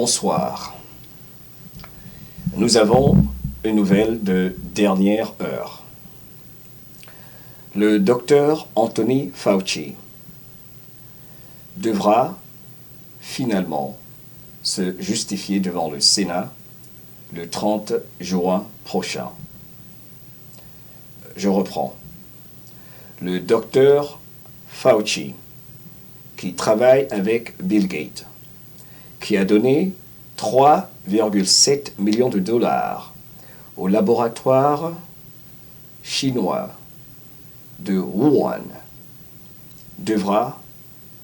Bonsoir. Nous avons une nouvelle de dernière heure. Le docteur Anthony Fauci devra finalement se justifier devant le Sénat le 30 juin prochain. Je reprends. Le docteur Fauci, qui travaille avec Bill Gates, qui a donné 3,7 millions de dollars au laboratoire chinois de Wuhan, devra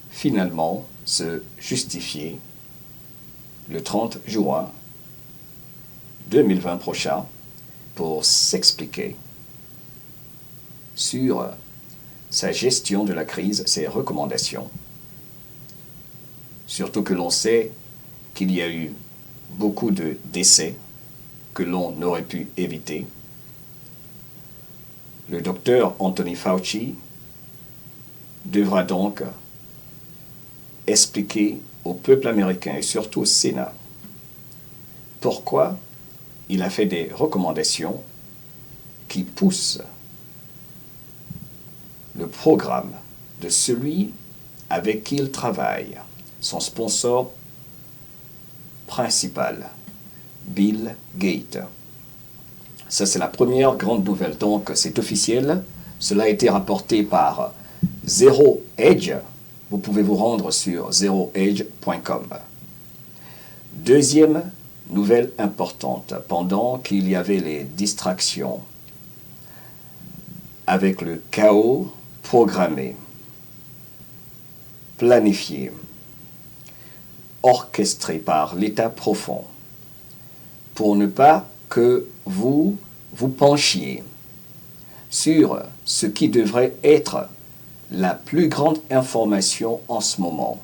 finalement se justifier le 30 juin 2020 prochain pour s'expliquer sur sa gestion de la crise, ses recommandations. Surtout que l'on sait qu'il y a eu beaucoup de décès que l'on aurait pu éviter. Le docteur Anthony Fauci devra donc expliquer au peuple américain et surtout au Sénat pourquoi il a fait des recommandations qui poussent le programme de celui avec qui il travaille, son sponsor principal, Bill Gates. Ça, c'est la première grande nouvelle. Donc, c'est officiel. Cela a été rapporté par Zero Hedge. Vous pouvez vous rendre sur zeroedge.com. Deuxième nouvelle importante. Pendant qu'il y avait les distractions avec le chaos programmé, planifié, orchestré par l'état profond, pour ne pas que vous vous penchiez sur ce qui devrait être la plus grande information en ce moment,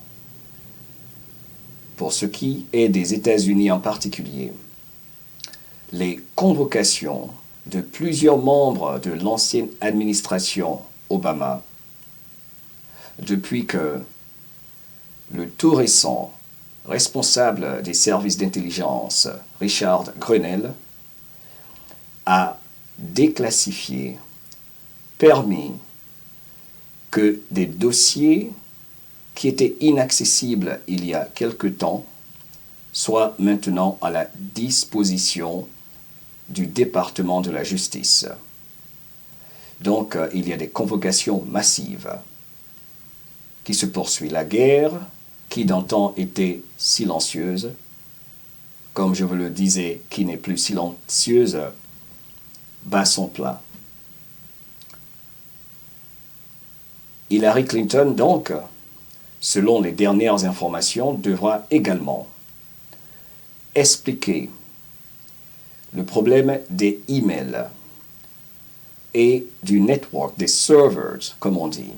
pour ce qui est des États-Unis en particulier. Les convocations de plusieurs membres de l'ancienne administration Obama, depuis que le tout récent responsable des services d'intelligence, Richard Grenell, a déclassifié, permis que des dossiers qui étaient inaccessibles il y a quelque temps soient maintenant à la disposition du département de la justice. Donc, il y a des convocations massives qui se poursuivent. La guerre, qui d'antan était silencieuse, comme je vous le disais, qui n'est plus silencieuse, bat son plein. Hillary Clinton, donc, selon les dernières informations, devra également expliquer le problème des emails et du network, des servers, comme on dit.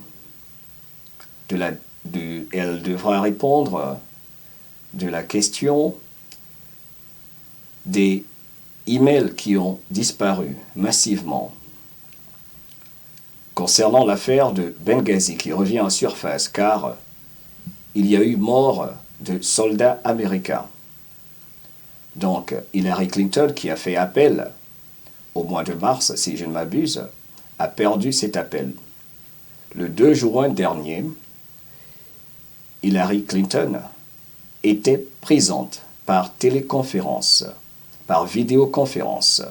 Elle devra répondre de la question des emails qui ont disparu massivement. Concernant l'affaire de Benghazi qui revient en surface, car il y a eu mort de soldats américains. Donc, Hillary Clinton, qui a fait appel au mois de mars, si je ne m'abuse, a perdu cet appel. Le 2 juin dernier, Hillary Clinton était présente par téléconférence, par vidéoconférence,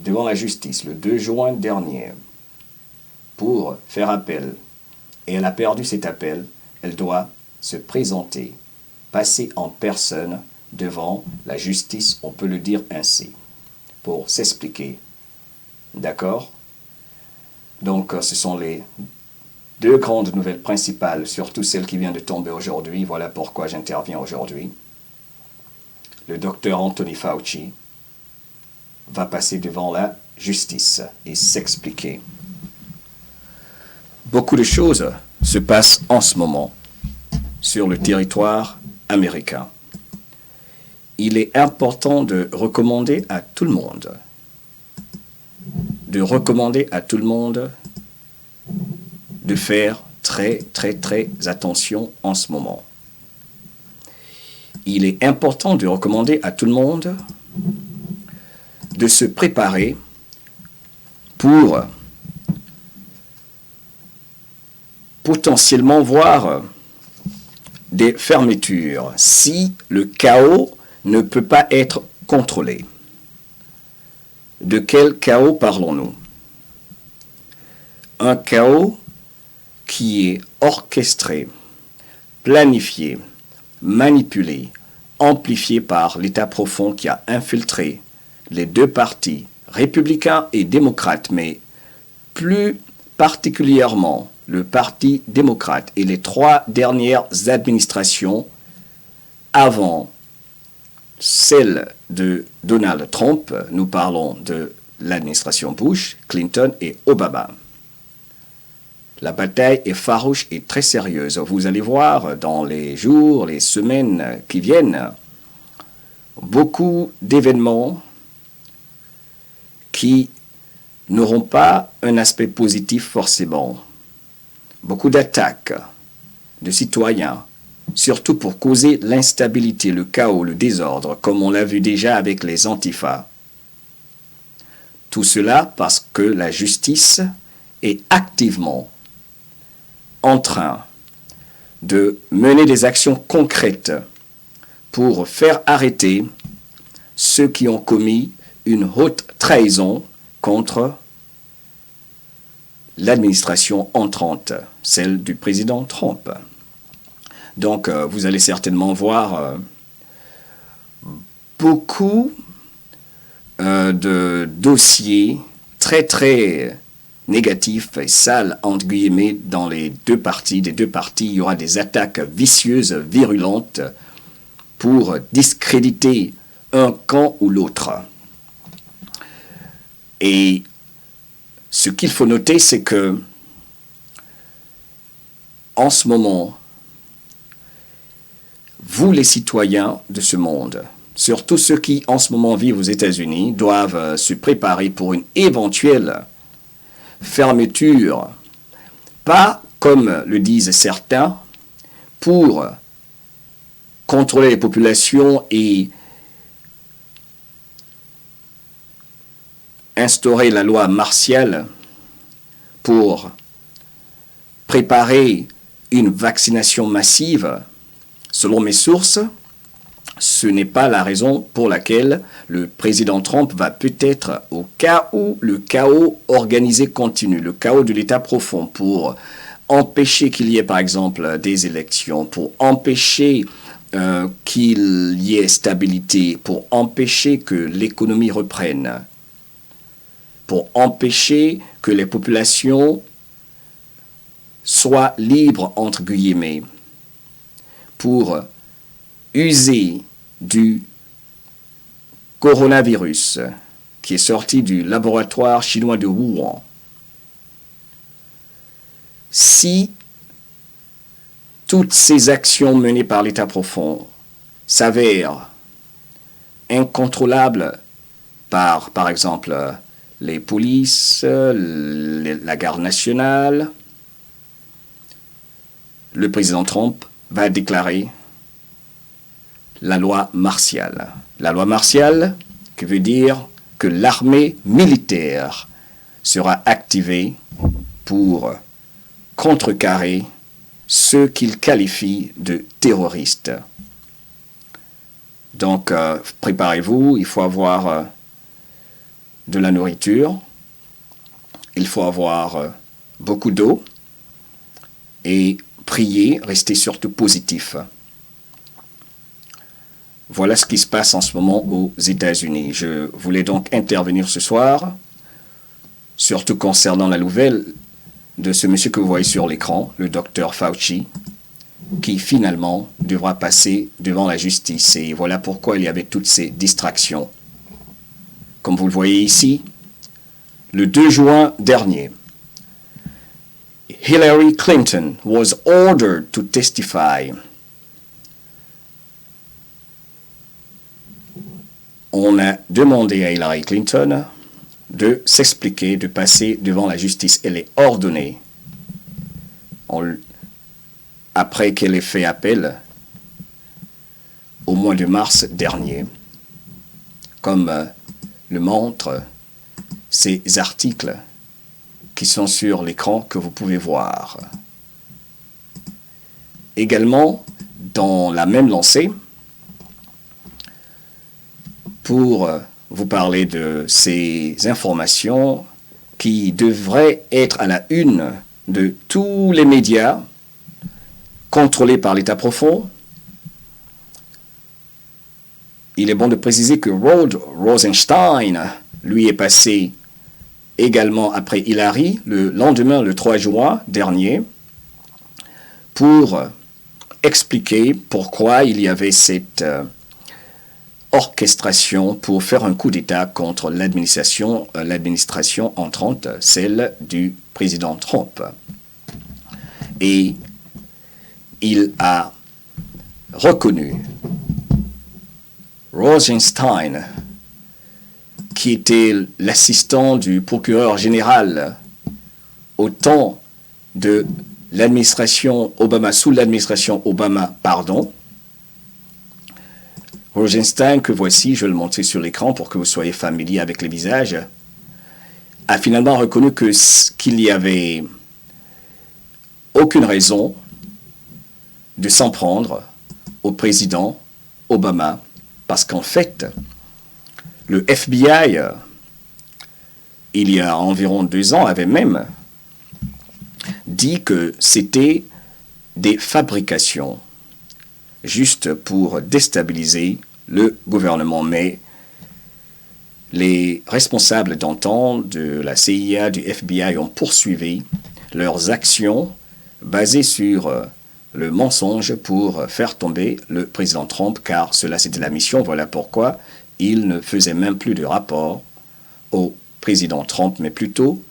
devant la justice le 2 juin dernier pour faire appel. Et elle a perdu cet appel. Elle doit se présenter, passer en personne devant la justice, on peut le dire ainsi, pour s'expliquer. D'accord? Donc, ce sont les deux grandes nouvelles principales, surtout celle qui vient de tomber aujourd'hui. Voilà pourquoi j'interviens aujourd'hui. Le docteur Anthony Fauci va passer devant la justice et s'expliquer. Beaucoup de choses se passent en ce moment sur le territoire américain. Il est important de recommander à tout le monde de faire très attention en ce moment. il est important de recommander à tout le monde de se préparer pour potentiellement voir des fermetures si le chaos ne peut pas être contrôlé. De quel chaos parlons-nous? Un chaos qui est orchestré, planifié, manipulé, amplifié par l'État profond qui a infiltré les deux partis, républicains et démocrates, mais plus particulièrement le Parti démocrate et les 3 dernières administrations avant celle de Donald Trump. Nous parlons de l'administration Bush, Clinton et Obama. La bataille est farouche et très sérieuse. Vous allez voir dans les jours, les semaines qui viennent, beaucoup d'événements qui n'auront pas un aspect positif forcément. Beaucoup d'attaques de citoyens, surtout pour causer l'instabilité, le chaos, le désordre, comme on l'a vu déjà avec les Antifa. Tout cela parce que la justice est activement en train de mener des actions concrètes pour faire arrêter ceux qui ont commis une haute trahison contre l'administration entrante, celle du président Trump. Donc, vous allez certainement voir beaucoup de dossiers très, très négatifs et sales, entre guillemets, dans les deux parties. Des deux parties, il y aura des attaques vicieuses, virulentes, pour discréditer un camp ou l'autre. Et ce qu'il faut noter, c'est que en ce moment, vous les citoyens de ce monde, surtout ceux qui en ce moment vivent aux États-Unis, doivent se préparer pour une éventuelle fermeture, pas comme le disent certains, pour contrôler les populations et instaurer la loi martiale pour préparer une vaccination massive. Selon mes sources, ce n'est pas la raison pour laquelle le président Trump va peut-être, au cas où le chaos organisé continue, le chaos de l'État profond, pour empêcher qu'il y ait par exemple des élections, pour empêcher qu'il y ait stabilité, pour empêcher que l'économie reprenne, pour empêcher que les populations soient libres, entre guillemets, pour user du coronavirus qui est sorti du laboratoire chinois de Wuhan. Si toutes ces actions menées par l'État profond s'avèrent incontrôlables par exemple, les polices, la garde nationale, le président Trump va déclarer la loi martiale. La loi martiale, qui veut dire que l'armée militaire sera activée pour contrecarrer ceux qu'il qualifie de terroristes. Donc, préparez-vous, il faut avoir de la nourriture, il faut avoir beaucoup d'eau et prier, rester surtout positif. Voilà ce qui se passe en ce moment aux États-Unis. Je voulais donc intervenir ce soir, surtout concernant la nouvelle de ce monsieur que vous voyez sur l'écran, le docteur Fauci, qui finalement devra passer devant la justice. Et voilà pourquoi il y avait toutes ces distractions. Comme vous le voyez ici, le 2 juin dernier, Hillary Clinton was ordered to testify. On a demandé à Hillary Clinton de s'expliquer, de passer devant la justice. Elle est ordonnée. Après qu'elle ait fait appel au mois de mars dernier, comme le montrent ces articles qui sont sur l'écran que vous pouvez voir. Également, dans la même lancée, pour vous parler de ces informations qui devraient être à la une de tous les médias contrôlés par l'État profond, il est bon de préciser que Rod Rosenstein, lui, est passé également après Hillary, le lendemain, le 3 juin dernier, pour expliquer pourquoi il y avait cette orchestration pour faire un coup d'État contre l'administration entrante, celle du président Trump. Et il a reconnu Rosenstein, qui était l'assistant du procureur général au temps de l'administration Obama, sous l'administration Obama, Rosenstein, que voici, je vais le montrer sur l'écran pour que vous soyez familier avec les visages, a finalement reconnu qu'il n'y avait aucune raison de s'en prendre au président Obama, parce qu'en fait, le FBI, il y a environ 2 ans, avait même dit que c'était des fabrications juste pour déstabiliser le gouvernement. Mais les responsables d'antan de la CIA, du FBI ont poursuivi leurs actions basées sur le mensonge pour faire tomber le président Trump, car cela c'était la mission. Voilà pourquoi il ne faisait même plus de rapport au président Trump, mais plutôt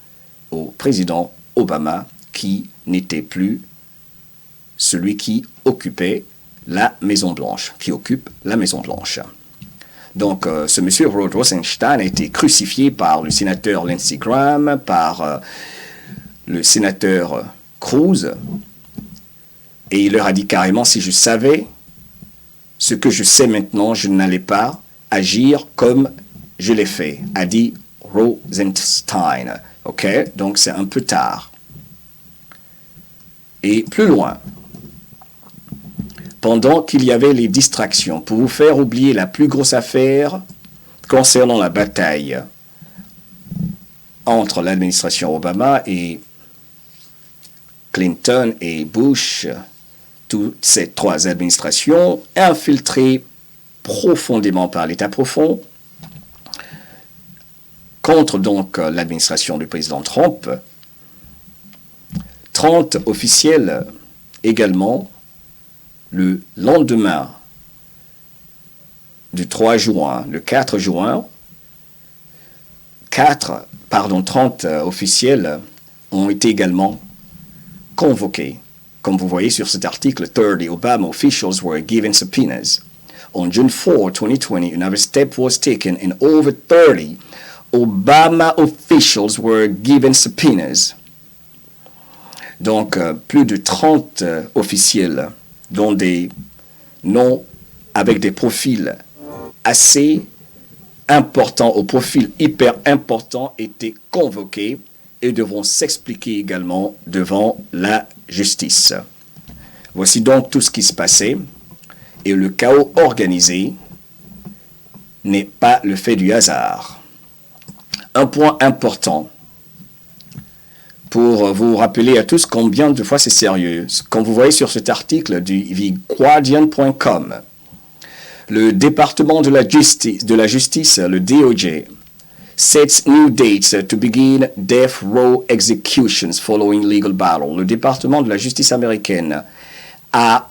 au président Obama, qui n'était plus celui qui occupait la Maison-Blanche, qui occupe la Maison-Blanche. Donc, ce monsieur Rod Rosenstein a été crucifié par le sénateur Lindsey Graham, par le sénateur Cruz, et il leur a dit carrément, si je savais ce que je sais maintenant, je n'allais pas agir comme je l'ai fait, a dit Rosenstein. Ok, donc c'est un peu tard. Et plus loin, pendant qu'il y avait les distractions, pour vous faire oublier la plus grosse affaire concernant la bataille entre l'administration Obama et Clinton et Bush, toutes ces 3 administrations infiltrées profondément par l'État profond contre donc l'administration du président Trump. 30 officiels également, le lendemain du 3 juin, le 4 juin, 30 officiels ont été également convoqués. Comme vous voyez sur cet article, 30 Obama officials were given subpoenas. On June 4, 2020, another step was taken and over 30 Obama officials were given subpoenas. Donc, plus de 30 officiels, dont des noms avec des profils assez importants, au profil hyper important, étaient convoqués et devront s'expliquer également devant la justice. Voici donc tout ce qui se passait, et le chaos organisé n'est pas le fait du hasard. Un point important pour vous rappeler à tous combien de fois c'est sérieux. Comme vous voyez sur cet article du TheGuardian.com, le département de la justice, le DOJ, sets new dates to begin death row executions following legal battle. Le département de la justice américaine a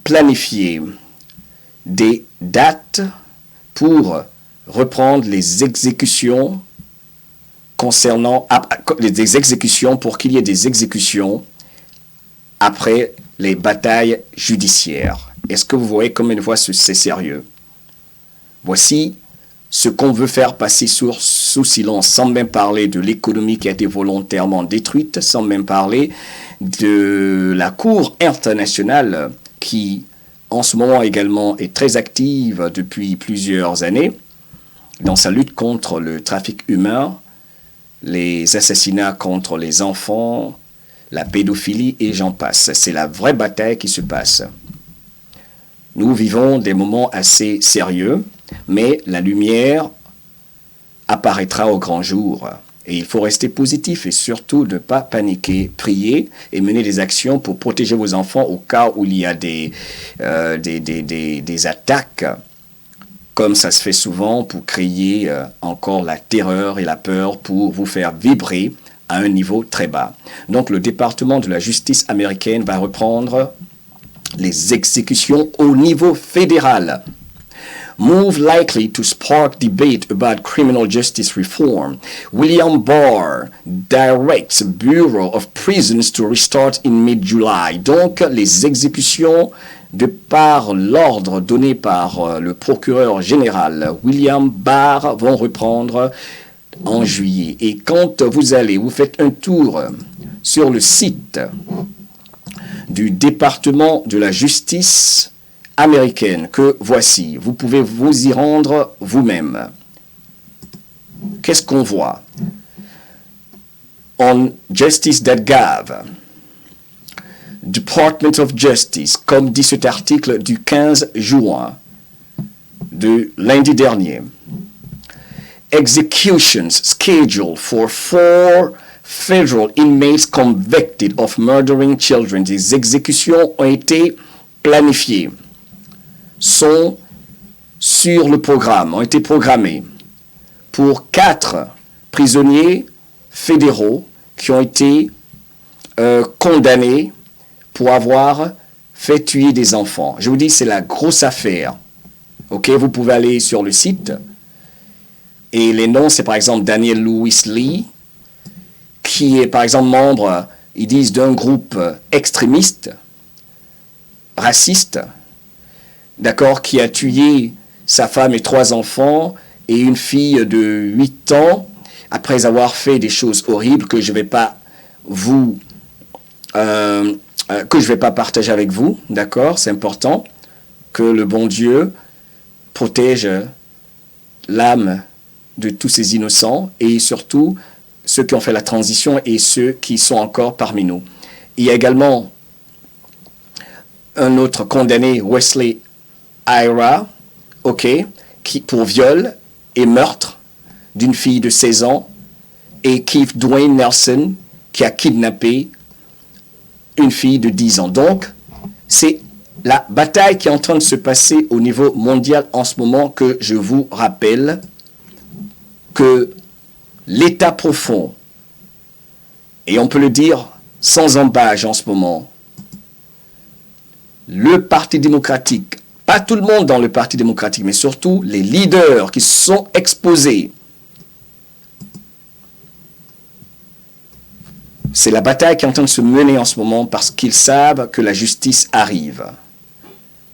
planifié des dates pour reprendre les exécutions concernant des exécutions, pour qu'il y ait des exécutions après les batailles judiciaires. Est-ce que vous voyez combien de fois c'est sérieux? Voici ce qu'on veut faire passer sous silence, sans même parler de l'économie qui a été volontairement détruite, sans même parler de la Cour internationale qui en ce moment également est très active depuis plusieurs années dans sa lutte contre le trafic humain, les assassinats contre les enfants, la pédophilie et j'en passe. C'est la vraie bataille qui se passe. Nous vivons des moments assez sérieux, mais la lumière apparaîtra au grand jour. Et il faut rester positif et surtout ne pas paniquer, prier et mener des actions pour protéger vos enfants au cas où il y a des attaques, comme ça se fait souvent pour créer encore la terreur et la peur pour vous faire vibrer à un niveau très bas. Donc le département de la justice américaine va reprendre les exécutions au niveau fédéral. Move likely to spark debate about criminal justice reform. William Barr directs Bureau of Prisons to restart in mid-July. Donc, les exécutions de par l'ordre donné par le procureur général William Barr vont reprendre en juillet. Et quand vous faites un tour sur le site du département de la justice américaine que voici, vous pouvez vous y rendre vous-même. Qu'est-ce qu'on voit? On justice.gov, Department of Justice, comme dit cet article du 15 juin de lundi dernier. Executions scheduled for 4 federal inmates convicted of murdering children. Des exécutions ont été planifiées, sont sur le programme, ont été programmées pour 4 prisonniers fédéraux qui ont été condamnés pour avoir fait tuer des enfants. Je vous dis, c'est la grosse affaire. Ok, vous pouvez aller sur le site. Et les noms, c'est par exemple Daniel Lewis Lee, qui est par exemple membre, ils disent, d'un groupe extrémiste, raciste, d'accord, qui a tué sa femme et 3 enfants et une fille de 8 ans, après avoir fait des choses horribles que je ne vais pas partager avec vous, d'accord, c'est important que le bon Dieu protège l'âme de tous ces innocents et surtout ceux qui ont fait la transition et ceux qui sont encore parmi nous. Il y a également un autre condamné, Wesley Ira, qui, pour viol et meurtre d'une fille de 16 ans, et Keith Dwayne Nelson, qui a kidnappé une fille de 10 ans. Donc, c'est la bataille qui est en train de se passer au niveau mondial en ce moment que je vous rappelle que l'état profond, et on peut le dire sans embâche en ce moment, le Parti démocratique, pas tout le monde dans le Parti démocratique, mais surtout les leaders qui sont exposés, c'est la bataille qui est en train de se mener en ce moment parce qu'ils savent que la justice arrive.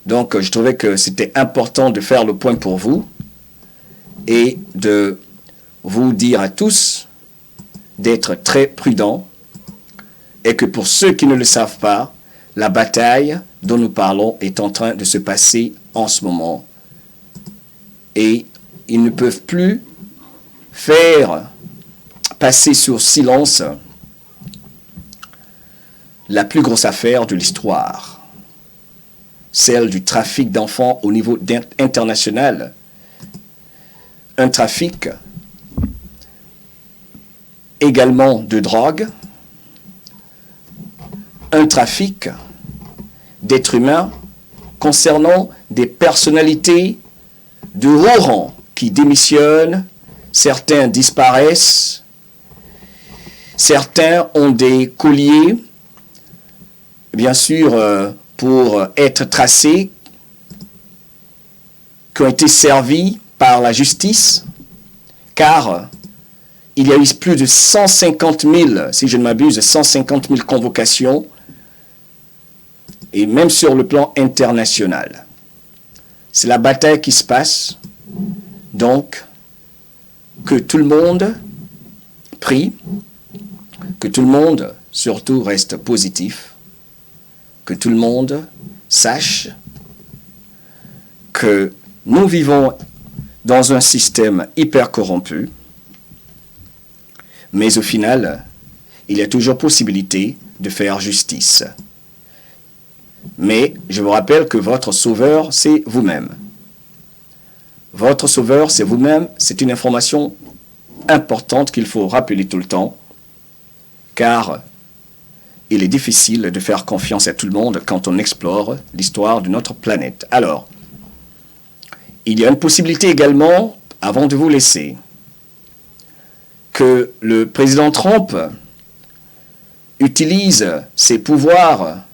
Donc, je trouvais que c'était important de faire le point pour vous et de vous dire à tous d'être très prudents et que pour ceux qui ne le savent pas, la bataille dont nous parlons est en train de se passer en ce moment. Et ils ne peuvent plus faire passer sur silence la plus grosse affaire de l'histoire, celle du trafic d'enfants au niveau international. Un trafic également de drogue, un trafic d'êtres humains concernant des personnalités de haut rang qui démissionnent, certains disparaissent, certains ont des colliers, bien sûr, pour être tracés, qui ont été servis par la justice, car il y a eu plus de 150 000, si je ne m'abuse, 150 000 convocations, et même sur le plan international. C'est la bataille qui se passe, donc que tout le monde prie, que tout le monde surtout reste positif, que tout le monde sache que nous vivons dans un système hyper corrompu, mais au final, il y a toujours possibilité de faire justice. Mais je vous rappelle que votre sauveur, c'est vous-même. Votre sauveur, c'est vous-même. C'est une information importante qu'il faut rappeler tout le temps, car il est difficile de faire confiance à tout le monde quand on explore l'histoire de notre planète. Alors, il y a une possibilité également, avant de vous laisser, que le président Trump utilise ses pouvoirs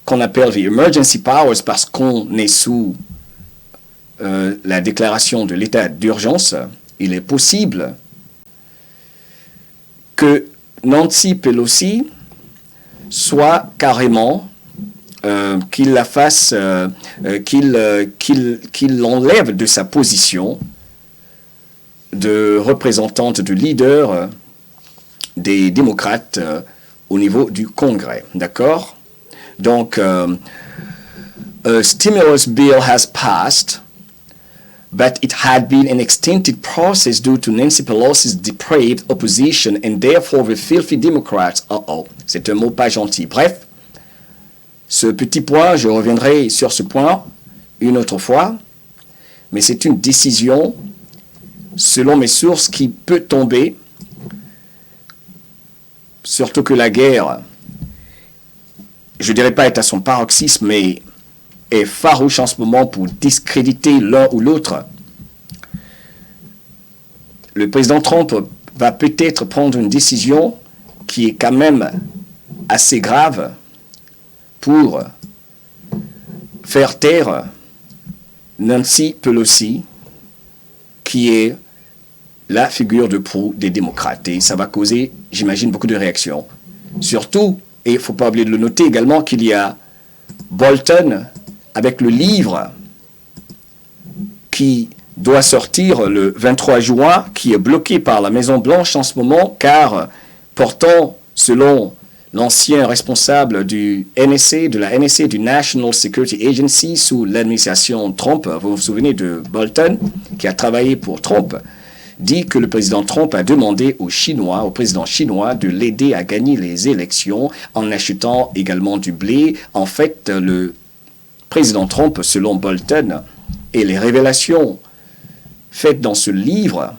qu'on appelle the emergency powers parce qu'on est sous la déclaration de l'état d'urgence. Il est possible que Nancy Pelosi soit carrément qu'il la fasse, qu'il l'enlève de sa position de représentante, de leader des démocrates au niveau du Congrès. D'accord? Donc, a stimulus bill has passed, but it had been an extended process due to Nancy Pelosi's depraved opposition and therefore the filthy Democrats. C'est un mot pas gentil. Bref, ce petit point, je reviendrai sur ce point une autre fois, mais c'est une décision, selon mes sources, qui peut tomber, surtout que la guerre, je ne dirais pas est à son paroxysme, mais est farouche en ce moment pour discréditer l'un ou l'autre. Le président Trump va peut-être prendre une décision qui est quand même assez grave pour faire taire Nancy Pelosi, qui est la figure de proue des démocrates. Et ça va causer, j'imagine, beaucoup de réactions. Surtout, et il ne faut pas oublier de le noter également, qu'il y a Bolton avec le livre qui doit sortir le 23 juin, qui est bloqué par la Maison-Blanche en ce moment, car portant, selon l'ancien responsable du NSA, de la NSA, du National Security Agency, sous l'administration Trump, vous vous souvenez de Bolton, qui a travaillé pour Trump, dit que le président Trump a demandé aux Chinois, au président chinois, de l'aider à gagner les élections en achetant également du blé. En fait, le président Trump, selon Bolton, et les révélations faites dans ce livre,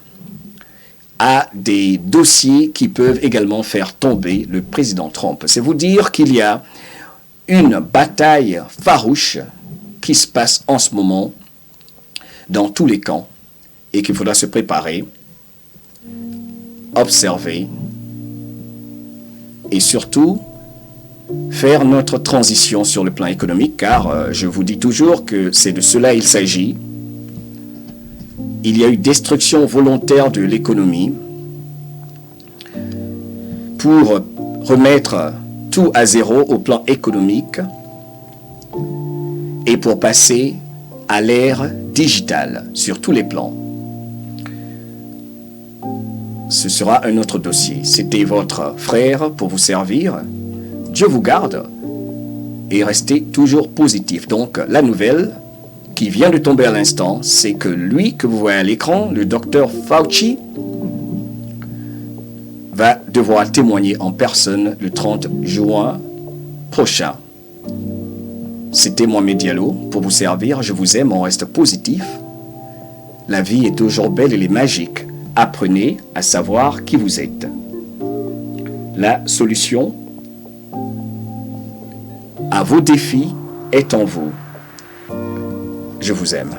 a des dossiers qui peuvent également faire tomber le président Trump. C'est vous dire qu'il y a une bataille farouche qui se passe en ce moment dans tous les camps et qu'il faudra se préparer, observer et surtout faire notre transition sur le plan économique, car je vous dis toujours que c'est de cela il s'agit. Il y a eu destruction volontaire de l'économie pour remettre tout à zéro au plan économique et pour passer à l'ère digitale sur tous les plans. Ce sera un autre dossier. C'était votre frère pour vous servir. Dieu vous garde et restez toujours positif. Donc la nouvelle qui vient de tomber à l'instant, c'est que lui que vous voyez à l'écran, le docteur Fauci, va devoir témoigner en personne le 30 juin prochain. C'était Mohamed Diallo pour vous servir. Je vous aime, on reste positif. La vie est toujours belle, elle est magique. Apprenez à savoir qui vous êtes. La solution à vos défis est en vous. Je vous aime.